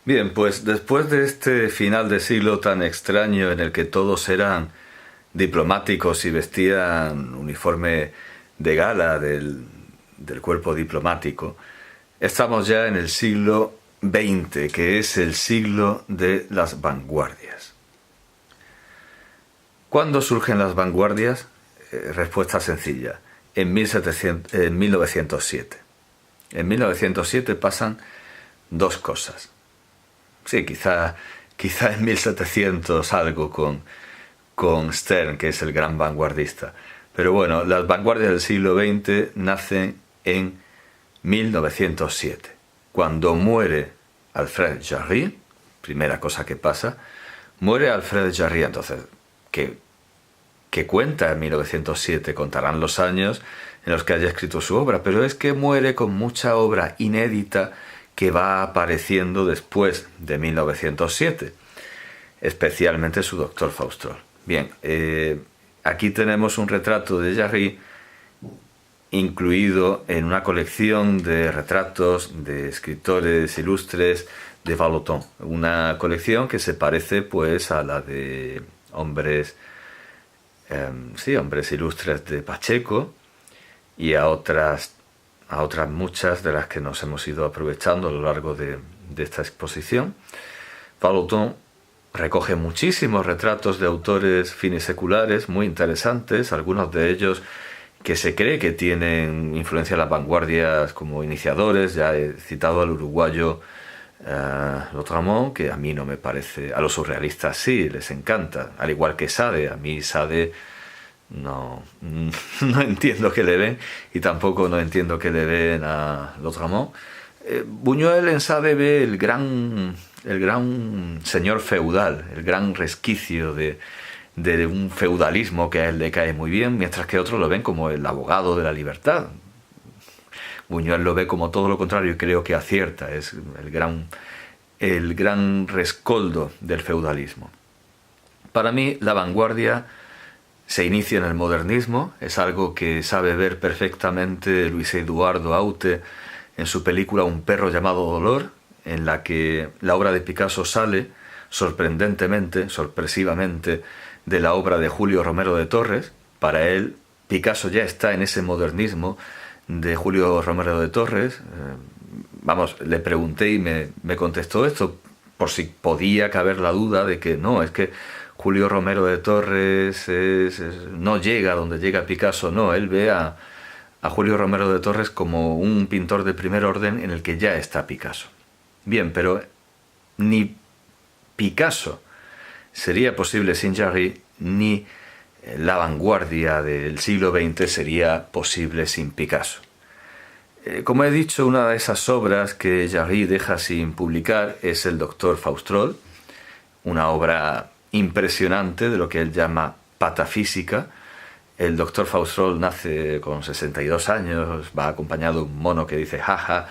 Bien, pues después de este final de siglo tan extraño en el que todos eran diplomáticos y vestían uniforme de gala del cuerpo diplomático, estamos ya en el siglo XX, que es el siglo de las vanguardias. ¿Cuándo surgen las vanguardias? Respuesta sencilla, en 1907. En 1907 pasan dos cosas. Sí, quizá en 1700 algo con Stern, que es el gran vanguardista. Pero bueno, las vanguardias del siglo XX nacen en 1907, cuando muere Alfred Jarry. Primera cosa que pasa, muere Alfred Jarry. Entonces, ¿qué cuenta en 1907? Contarán los años en los que haya escrito su obra, pero es que muere con mucha obra inédita que va apareciendo después de 1907, especialmente su Doctor Faustroll. Bien, aquí tenemos un retrato de Jarry incluido en una colección de retratos de escritores ilustres de Vallotton, una colección que se parece pues a la de hombres ilustres de Pacheco y a otras muchas de las que nos hemos ido aprovechando a lo largo de esta exposición. Vallotton recoge muchísimos retratos de autores finiseculares muy interesantes, algunos de ellos que se cree que tienen influencia en las vanguardias como iniciadores. Ya he citado al uruguayo Lautréamont, que a mí no me parece, a los surrealistas sí, les encanta, al igual que Sade. A mí Sade no entiendo qué le ven, y tampoco no entiendo qué le ven a Lautréamont. Buñuel en Sade ve el gran señor feudal, el gran resquicio de un feudalismo que a él le cae muy bien, mientras que otros lo ven como el abogado de la libertad. Buñuel lo ve como todo lo contrario y creo que acierta, es el gran rescoldo del feudalismo. Para mí la vanguardia se inicia en el modernismo, es algo que sabe ver perfectamente Luis Eduardo Aute en su película Un perro llamado Dolor, en la que la obra de Picasso sale sorpresivamente, de la obra de Julio Romero de Torres. Para él, Picasso ya está en ese modernismo de Julio Romero de Torres. Le pregunté y me contestó esto, por si podía caber la duda de que no, es que Julio Romero de Torres no llega donde llega Picasso. No, él ve a Julio Romero de Torres como un pintor de primer orden en el que ya está Picasso. Bien, pero ni Picasso sería posible sin Jarry, ni la vanguardia del siglo XX sería posible sin Picasso. Como he dicho, una de esas obras que Jarry deja sin publicar es el Doctor Faustroll, una obra impresionante de lo que él llama patafísica. El Doctor Faustroll nace con 62 años, va acompañado de un mono que dice jaja.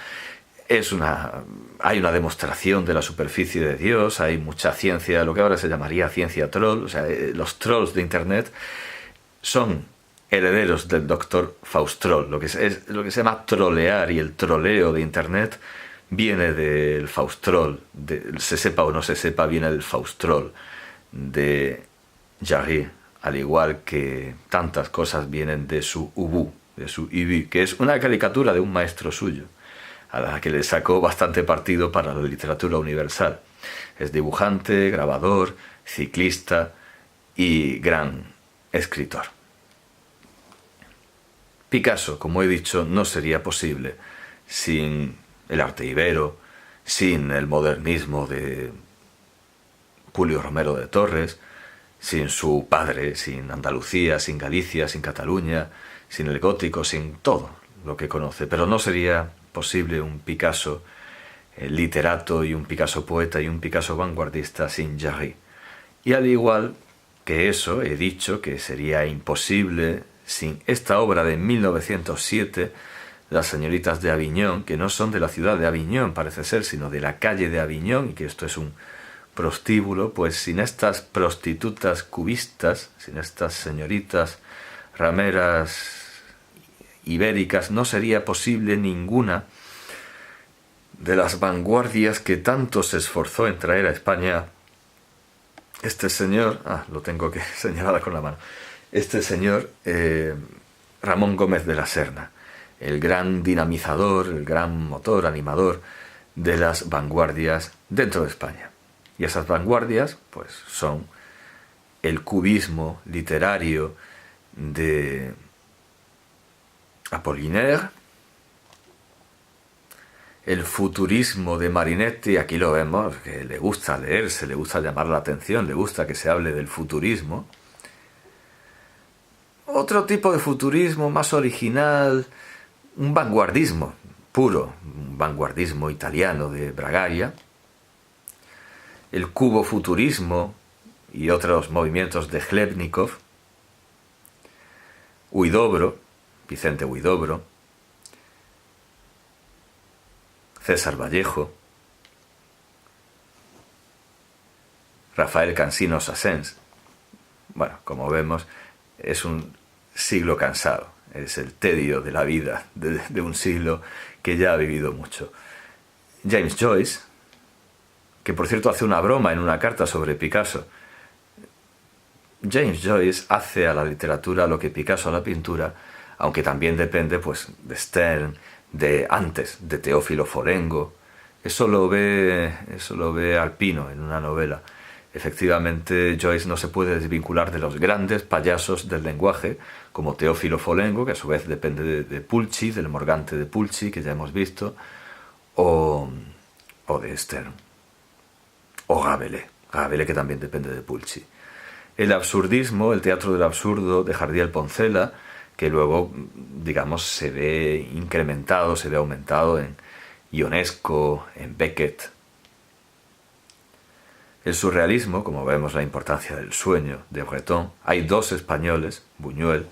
Hay una demostración de la superficie de Dios, hay mucha ciencia, lo que ahora se llamaría ciencia troll. O sea, los trolls de Internet son herederos del Doctor Faustroll. Lo que se llama trolear, y el troleo de Internet viene del Faustroll, se sepa o no se sepa, viene del Faustroll de Jarry, al igual que tantas cosas vienen de su Ubu, de su Ubu, que es una caricatura de un maestro suyo, a la que le sacó bastante partido para la literatura universal. Es dibujante, grabador, ciclista y gran escritor. Picasso, como he dicho, no sería posible sin el arte ibero, sin el modernismo de Julio Romero de Torres, sin su padre, sin Andalucía, sin Galicia, sin Cataluña, sin el gótico, sin todo lo que conoce. Pero no sería posible un Picasso literato y un Picasso poeta y un Picasso vanguardista sin Jarry. Y al igual que eso, he dicho que sería imposible sin esta obra de 1907, Las señoritas de Aviñón, que no son de la ciudad de Aviñón, parece ser, sino de la calle de Aviñón, y que esto es un prostíbulo. Pues sin estas prostitutas cubistas, sin estas señoritas rameras ibéricas, no sería posible ninguna de las vanguardias que tanto se esforzó en traer a España este señor, lo tengo que señalar con la mano, este señor Ramón Gómez de la Serna, el gran dinamizador, el gran motor, animador de las vanguardias dentro de España. Y esas vanguardias, pues, son el cubismo literario de Apollinaire, el futurismo de Marinetti, aquí lo vemos, que le gusta leerse, le gusta llamar la atención, le gusta que se hable del futurismo. Otro tipo de futurismo más original, un vanguardismo puro, un vanguardismo italiano de Bragaglia, el cubofuturismo y otros movimientos de Chlebnikov, Huidobro, Vicente Huidobro, César Vallejo, Rafael Cansino Sassens. Bueno, como vemos, es un siglo cansado, es el tedio de la vida de un siglo que ya ha vivido mucho. James Joyce, que por cierto hace una broma en una carta sobre Picasso. James Joyce hace a la literatura lo que Picasso a la pintura, aunque también depende, pues, de Stern, de Teófilo Forengo. Eso lo ve Alpino en una novela. Efectivamente, Joyce no se puede desvincular de los grandes payasos del lenguaje, como Teófilo Folengo, que a su vez depende de Pulci, del Morgante de Pulci, que ya hemos visto, o de Stern, o Rabelais, que también depende de Pulci. El absurdismo, el teatro del absurdo de Jardiel Poncela, que luego, digamos, se ve incrementado, se ve aumentado en Ionesco, en Beckett. El surrealismo, como vemos la importancia del sueño de Breton. Hay dos españoles, Buñuel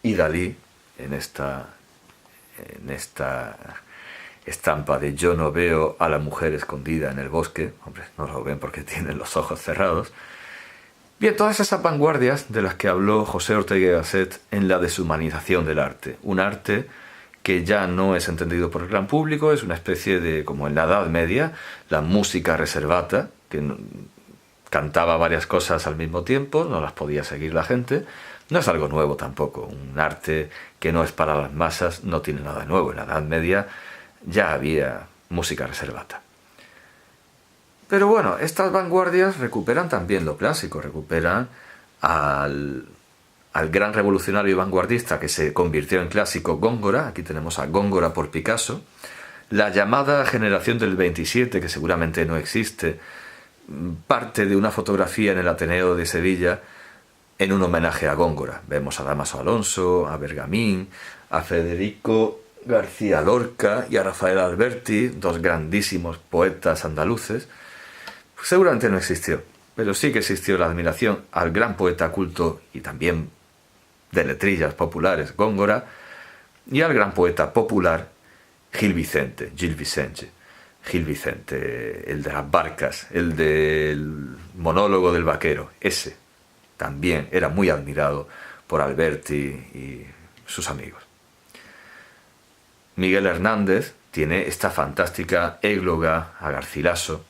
y Dalí, en esta estampa de Yo no veo a la mujer escondida en el bosque. Hombre, no lo ven porque tienen los ojos cerrados. Bien, todas esas vanguardias de las que habló José Ortega y Gasset en la deshumanización del arte. Un arte que ya no es entendido por el gran público, es una especie de, como en la Edad Media, la música reservata, que cantaba varias cosas al mismo tiempo, no las podía seguir la gente. No es algo nuevo tampoco. Un arte que no es para las masas no tiene nada nuevo. En la Edad Media ya había música reservata. Pero bueno, estas vanguardias recuperan también lo clásico, recuperan al gran revolucionario y vanguardista que se convirtió en clásico, Góngora. Aquí tenemos a Góngora por Picasso. La llamada generación del 27, que seguramente no existe, parte de una fotografía en el Ateneo de Sevilla en un homenaje a Góngora. Vemos a Dámaso Alonso, a Bergamín, a Federico García Lorca y a Rafael Alberti, dos grandísimos poetas andaluces. Seguramente no existió, pero sí que existió la admiración al gran poeta culto y también de letrillas populares, Góngora, y al gran poeta popular Gil Vicente, el de las barcas, el del monólogo del vaquero. Ese también era muy admirado por Alberti y sus amigos. Miguel Hernández tiene esta fantástica égloga a Garcilaso.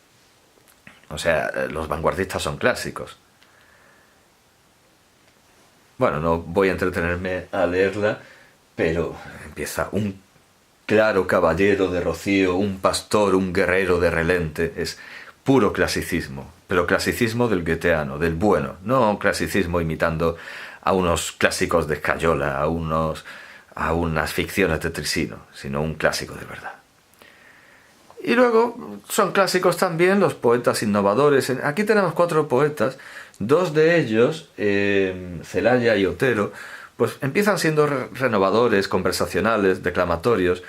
O sea, los vanguardistas son clásicos. Bueno, no voy a entretenerme a leerla, pero empieza: un claro caballero de Rocío, un pastor, un guerrero de relente. Es puro clasicismo, pero clasicismo del goetheano, del bueno, no clasicismo imitando a unos clásicos de Escayola, a unas ficciones de Trisino, sino un clásico de verdad. Y luego son clásicos también los poetas innovadores. Aquí tenemos 4 poetas, 2 de ellos, Celaya y Otero, pues empiezan siendo renovadores, conversacionales, declamatorios,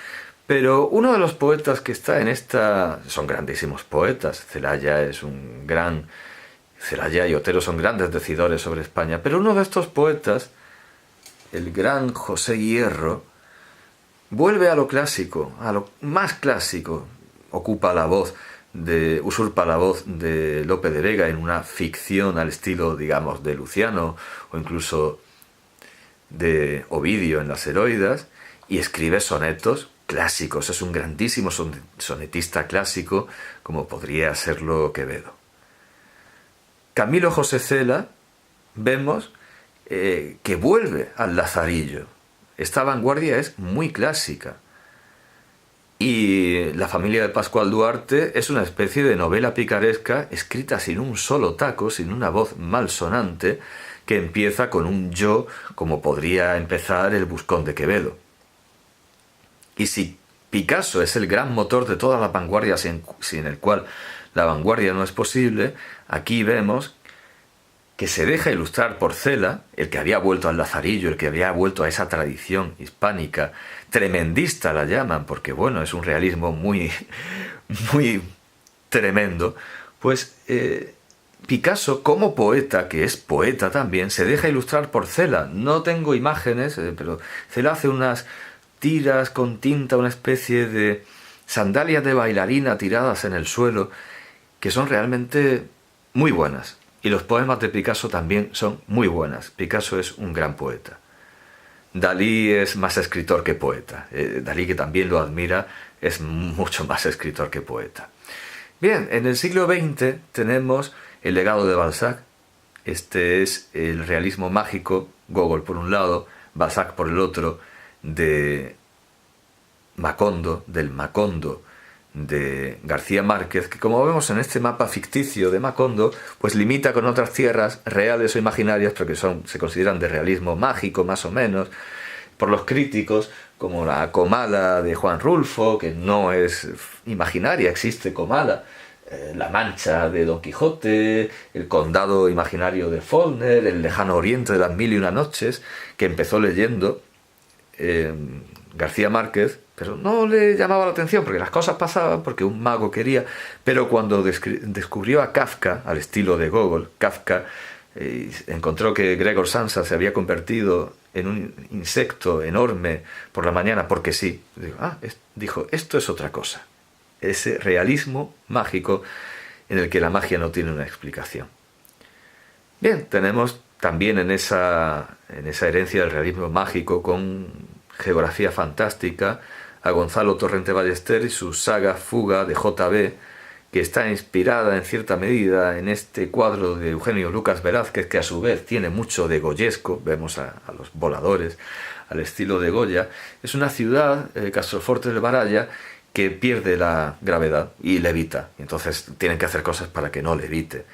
pero uno de los poetas que está en esta... son grandísimos poetas. Celaya y Otero son grandes decidores sobre España, pero uno de estos poetas, el gran José Hierro, vuelve a lo clásico, a lo más clásico. Usurpa la voz de Lope de Vega en una ficción al estilo, digamos, de Luciano o incluso de Ovidio en las Heroidas, y escribe sonetos clásicos, es un grandísimo sonetista clásico, como podría serlo Quevedo. Camilo José Cela, vemos que vuelve al Lazarillo. Esta vanguardia es muy clásica. Y La familia de Pascual Duarte es una especie de novela picaresca escrita sin un solo taco, sin una voz malsonante, que empieza con un yo, como podría empezar El Buscón de Quevedo. Y si Picasso es el gran motor de toda la vanguardia, sin el cual la vanguardia no es posible, aquí vemos que se deja ilustrar por Cela, el que había vuelto al Lazarillo, el que había vuelto a esa tradición hispánica, tremendista la llaman, porque bueno, es un realismo muy, muy tremendo, pues Picasso, como poeta, que es poeta también, se deja ilustrar por Cela. No tengo imágenes, pero Cela hace unas tiras con tinta, una especie de sandalias de bailarina tiradas en el suelo, que son realmente muy buenas. Y los poemas de Picasso también son muy buenas. Picasso es un gran poeta. Dalí es más escritor que poeta. Dalí, que también lo admira, es mucho más escritor que poeta. Bien, en el siglo XX tenemos el legado de Balzac. Este es el realismo mágico, Gogol por un lado, Balzac por el otro, de Macondo, del Macondo de García Márquez, que como vemos en este mapa ficticio de Macondo, pues limita con otras tierras reales o imaginarias, porque se consideran de realismo mágico más o menos, por los críticos, como la Comala de Juan Rulfo, que no es imaginaria, existe Comala, La Mancha de Don Quijote, el condado imaginario de Faulkner, el lejano oriente de las mil y una noches, que empezó leyendo García Márquez, pero no le llamaba la atención porque las cosas pasaban, porque un mago quería. Pero cuando descubrió a Kafka, al estilo de Gogol, Kafka encontró que Gregor Samsa se había convertido en un insecto enorme por la mañana, porque sí. Dijo, esto es otra cosa. Ese realismo mágico en el que la magia no tiene una explicación. Bien, tenemos también en esa herencia del realismo mágico, con geografía fantástica, a Gonzalo Torrente Ballester y su saga Fuga de J.B., que está inspirada en cierta medida en este cuadro de Eugenio Lucas Velázquez, que a su vez tiene mucho de goyesco. Vemos a los voladores al estilo de Goya. Es una ciudad, Castroforte del Baralla, que pierde la gravedad y levita. Entonces tienen que hacer cosas para que no levite.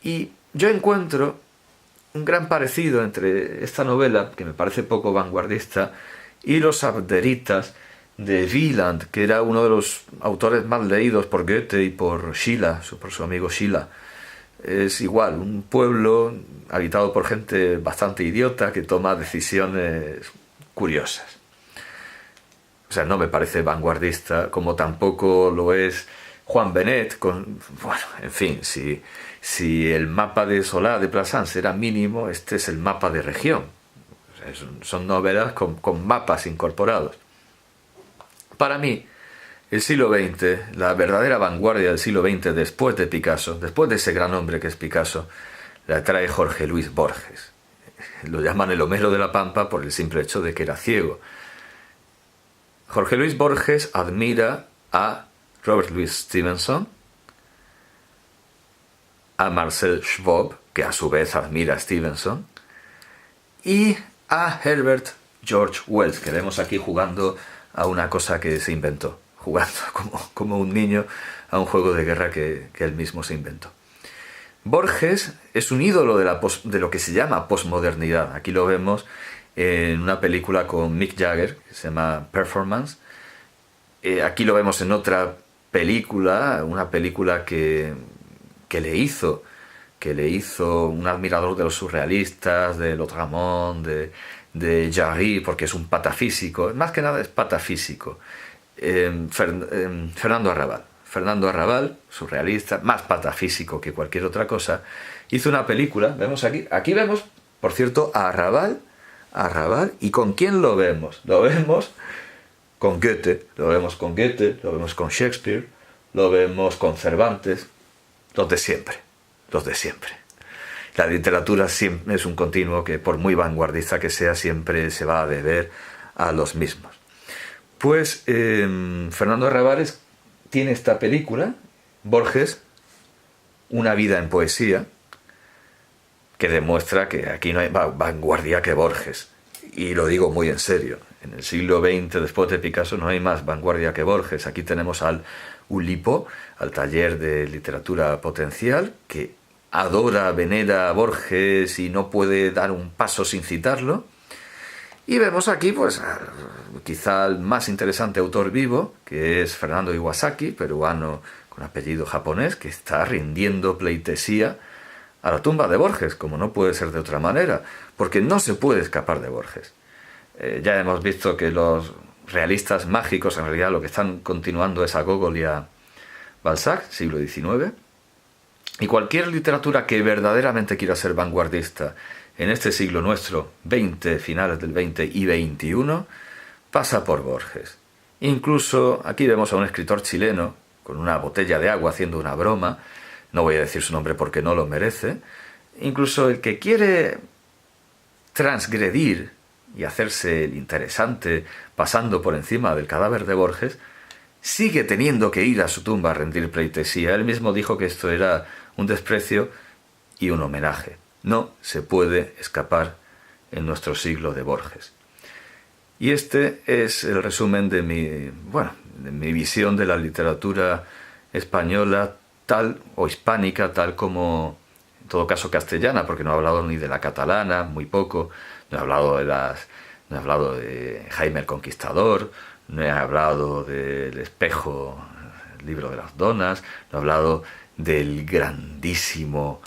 Y yo encuentro un gran parecido entre esta novela, que me parece poco vanguardista, y Los Abderitas de Wieland, que era uno de los autores más leídos por Goethe y por Schiller, por su amigo Schiller. Es igual, un pueblo habitado por gente bastante idiota que toma decisiones curiosas. O sea, no me parece vanguardista, como tampoco lo es Juan Benet. En fin, si el mapa de Solá de Plassans era mínimo, este es el mapa de región. O sea, son novelas con mapas incorporados. Para mí, el siglo XX, la verdadera vanguardia del siglo XX, después de Picasso, después de ese gran hombre que es Picasso, la trae Jorge Luis Borges. Lo llaman el Homero de la Pampa por el simple hecho de que era ciego. Jorge Luis Borges admira a Robert Louis Stevenson, a Marcel Schwab, que a su vez admira a Stevenson, y a Herbert George Wells, que vemos aquí jugando a una cosa que se inventó, jugando como un niño a un juego de guerra que él mismo se inventó. Borges es un ídolo de lo que se llama posmodernidad. Aquí lo vemos en una película con Mick Jagger, que se llama Performance. Aquí lo vemos en otra película, una película que le hizo un admirador de los surrealistas, de Lautréamont, de Jarry, porque es un patafísico, más que nada es patafísico. Fernando Arrabal, surrealista, más patafísico que cualquier otra cosa, hizo una película. Vemos aquí vemos, por cierto, a Arrabal. ¿Y con quién lo vemos? Lo vemos con Goethe, lo vemos con Shakespeare, lo vemos con Cervantes, los de siempre. La literatura siempre es un continuo que, por muy vanguardista que sea, siempre se va a deber a los mismos. Pues Fernando Arrabales tiene esta película, Borges, Una vida en poesía, que demuestra que aquí no hay más vanguardia que Borges. Y lo digo muy en serio. En el siglo XX, después de Picasso, no hay más vanguardia que Borges. Aquí tenemos al Ulipo, al taller de literatura potencial, que adora, venera a Borges y no puede dar un paso sin citarlo. Y vemos aquí, pues, quizá el más interesante autor vivo, que es Fernando Iwasaki, peruano con apellido japonés, que está rindiendo pleitesía a la tumba de Borges, como no puede ser de otra manera, porque no se puede escapar de Borges. Ya hemos visto que los realistas mágicos en realidad lo que están continuando es a Gogol y a Balzac, siglo XIX, y cualquier literatura que verdaderamente quiera ser vanguardista en este siglo nuestro, 20, finales del 20 y 21, pasa por Borges. Incluso aquí vemos a un escritor chileno con una botella de agua haciendo una broma, no voy a decir su nombre porque no lo merece. Incluso el que quiere transgredir y hacerse el interesante pasando por encima del cadáver de Borges, sigue teniendo que ir a su tumba a rendir pleitesía. Él mismo dijo que esto era un desprecio y un homenaje. No se puede escapar en nuestro siglo de Borges. Y este es el resumen de mi visión de la literatura española tal, o hispánica, tal como, en todo caso, castellana, porque no he hablado ni de la catalana, muy poco, no he hablado de Jaime el Conquistador, no he hablado del Espejo, el libro de las donas, no he hablado del grandísimo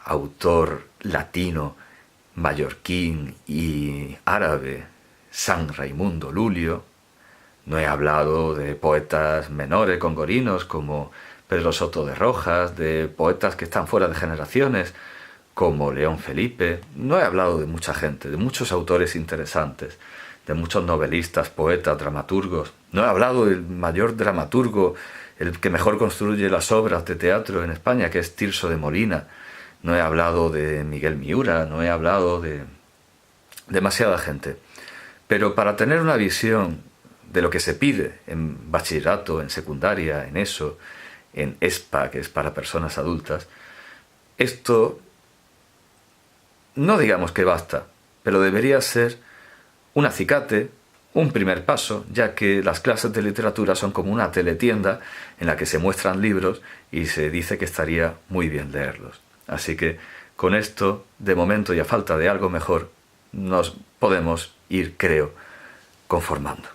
autor latino, mallorquín y árabe, San Raimundo Lulio. No he hablado de poetas menores congorinos como Pedro Soto de Rojas, de poetas que están fuera de generaciones como León Felipe. No he hablado de mucha gente, de muchos autores interesantes, de muchos novelistas, poetas, dramaturgos. No he hablado del mayor dramaturgo, el que mejor construye las obras de teatro en España, que es Tirso de Molina. No he hablado de Miguel Miura, no he hablado de demasiada gente. Pero para tener una visión de lo que se pide en bachillerato, en secundaria, en ESO, en ESPA, que es para personas adultas, esto no digamos que basta, pero debería ser un acicate, un primer paso, ya que las clases de literatura son como una teletienda en la que se muestran libros y se dice que estaría muy bien leerlos. Así que con esto, de momento y a falta de algo mejor, nos podemos ir, creo, conformando.